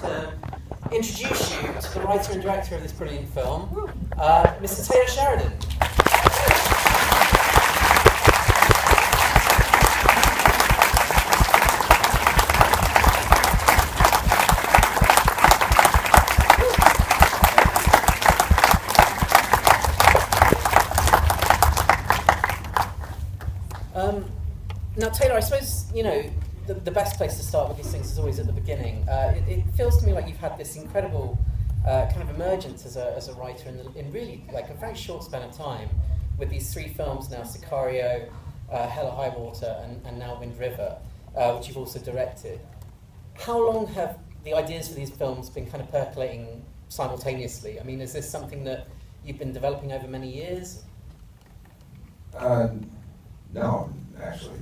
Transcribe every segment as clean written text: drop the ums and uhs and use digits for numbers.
to introduce you to the writer and director of this brilliant film, Mr. Taylor Sheridan. Now, Taylor, I suppose, you know, the best place to start with these things is always at the beginning. It feels to me like you've had this incredible kind of emergence as a writer in really like a very short span of time, with these 3 films now, Sicario, Hell or High Water, and now Wind River, which you've also directed. How long have the ideas for these films been kind of percolating simultaneously? I mean, is this something that you've been developing over many years? No, actually,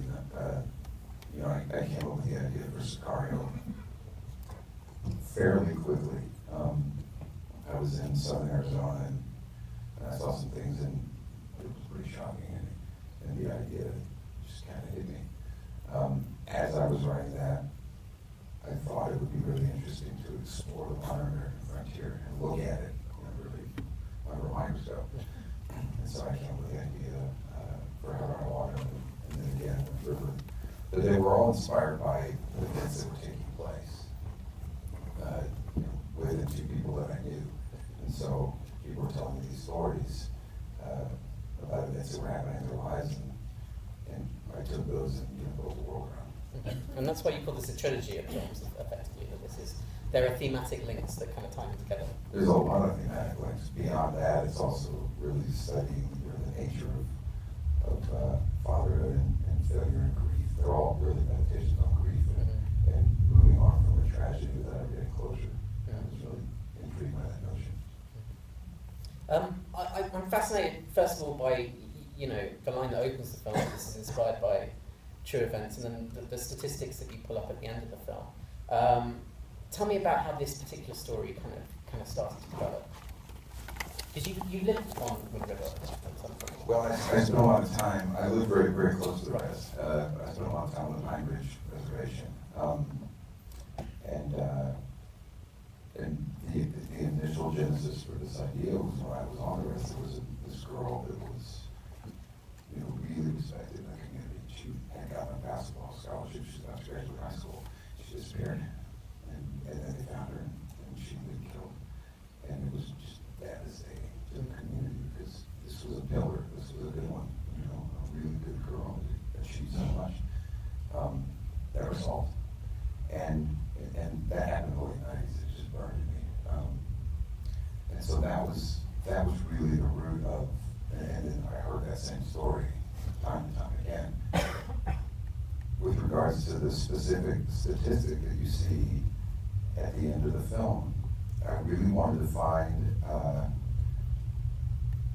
you know, I came up with the idea for Sicario fairly quickly. I was in southern Arizona and I saw some things and it was pretty shocking, and the idea just kind of hit me. As I was writing that, I thought it would be really interesting to explore the modern American frontier and look at it, you know, really under a microscope. And so I came up with the idea for Hell or High Water and then again Wind River. But they were all inspired by the events that were taking place, you know, within 2 people that I knew. And so people were telling me these stories about events that were happening in their lives, and I took those and, you know, built the world around. And that's why you call this a trilogy of films, effectively. That there are thematic links that kind of tie them together. There's a lot of thematic links. Beyond that, it's also really studying, you know, the nature of fatherhood and failure and grief. They're all really meditations on grief and moving on from a tragedy without getting closure. I was really intrigued by that notion. I'm fascinated, first of all, by, you know, the line that opens the film. This is inspired by true events, and then the statistics that you pull up at the end of the film. Tell me about how this particular story kind of started to develop. Because you lived on Wind River at some point. Well, I spent a lot of time. I lived very, very close to the rest. I spent a lot of time on the Pine Ridge Reservation, and the initial genesis for this idea was when I was on the rest. There was this girl that was, you know, really respected in the community. She had gotten a basketball scholarship. She was about to graduate high school. She disappeared, and then they found her, and she'd been killed. And it was just devastating to the community because this was a pillar. This was a good one, you know, a really good girl that achieved so much. That resolved, and that happened in the late '90s. It just burned in me, and so that was really the root of. And then I heard that same story time and time again. With regards to the specific statistic that you see at the end of the film, I really wanted to find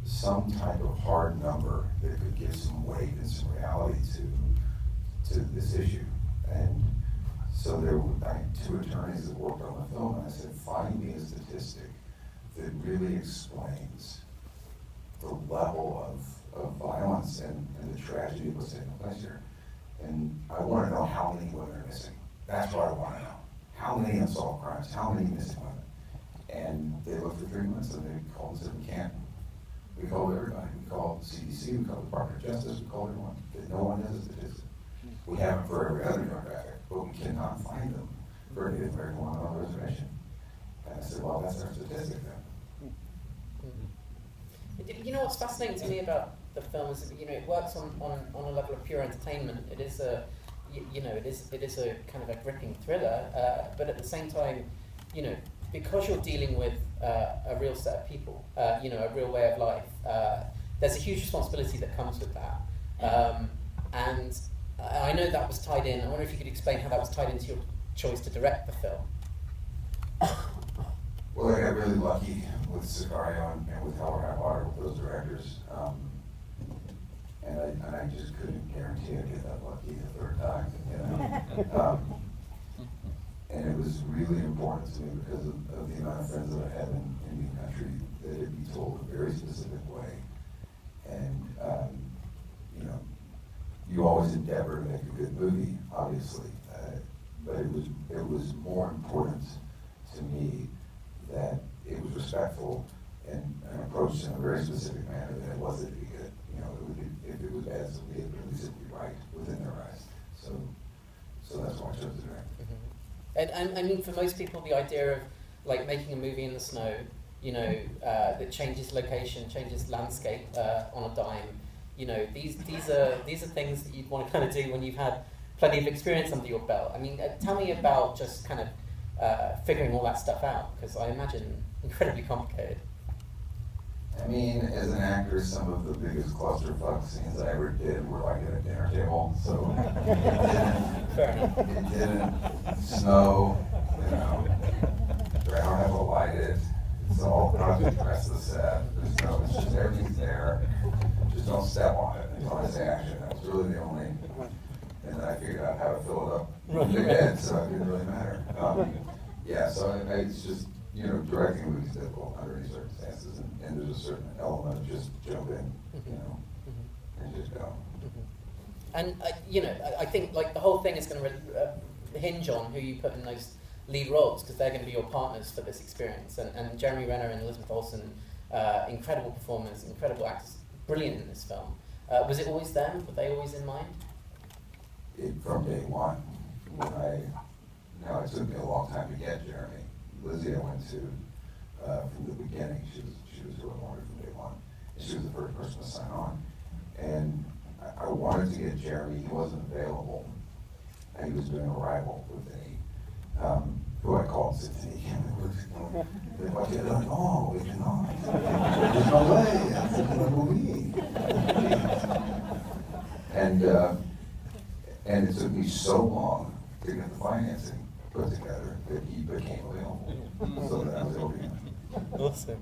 some type of hard number that could give some weight and some reality to this issue. And so there were 2 attorneys that worked on the film, and I said, find me a statistic that really explains the level of violence and the tragedy that was taking place here. And I want to know how many women are missing. That's what I want to know. How many unsolved crimes? How many missing women? And they looked for 3 months and they called and said, we can't. We called everybody. We called the CDC, we called the Department of Justice, we called everyone. No one has a statistic. We have them for every other demographic, but we cannot find them for Native American women on the reservation. And I said, well, that's our statistic then. You know what's fascinating to me about the film is that, you know, it works on a level of pure entertainment. It is a, you know, it is a kind of a gripping thriller, but at the same time, you know, because you're dealing with a real set of people, you know, a real way of life, there's a huge responsibility that comes with that. And I know that was tied in. I wonder if you could explain how that was tied into your choice to direct the film. Well, I got really lucky with Sicario and with Hell or High Water with those directors, and I just couldn't guarantee I'd get that lucky a 3rd time, you know. And it was really important to me because of the amount of friends that I had in Indian country that it be told a very specific way. And you know, you always endeavor to make a good movie, obviously, but it was more important to respectful and approached in a very specific manner that it wasn't to be good. You know, it would be, if it was bad, so be it, but at least it would be right within their eyes. So that's why I chose to direct. And I mean, for most people, the idea of like making a movie in the snow, you know, that changes location, changes landscape on a dime. You know, these are things that you'd want to kind of do when you've had plenty of experience under your belt. I mean, tell me about just kind of figuring all that stuff out, because I imagine incredibly complicated. I mean, as an actor, some of the biggest clusterfuck scenes I ever did were like at a dinner table. So it didn't snow, you know, I don't have to light it. It's all project dress the set. There's no, it's just everything's there. Just don't step on it until I say action. That was really the only, and then I figured out how to fill it up with big head, so it didn't really matter. Yeah, so it's just, you know, directing a movie is difficult under any circumstances, and there's a certain element of just jump in, you know, and just go. And you know, I think like the whole thing is going to hinge on who you put in those lead roles, because they're going to be your partners for this experience. And Jeremy Renner and Elizabeth Olsen, incredible performers, incredible actors, brilliant in this film. Was it always them? Were they always in mind? From day one. Now it took me a long time to get Jeremy. Lizzie, I went to from the beginning. She was who I wanted from day one. And she was the first person to sign on. And I wanted to get Jeremy. He wasn't available. And he was doing Arrival with a who I called and said, "Hey, they're like, no, we cannot. There's no way. That's a movie." And it took me so long to get the financing put together that he became available. So that I was able to. Awesome.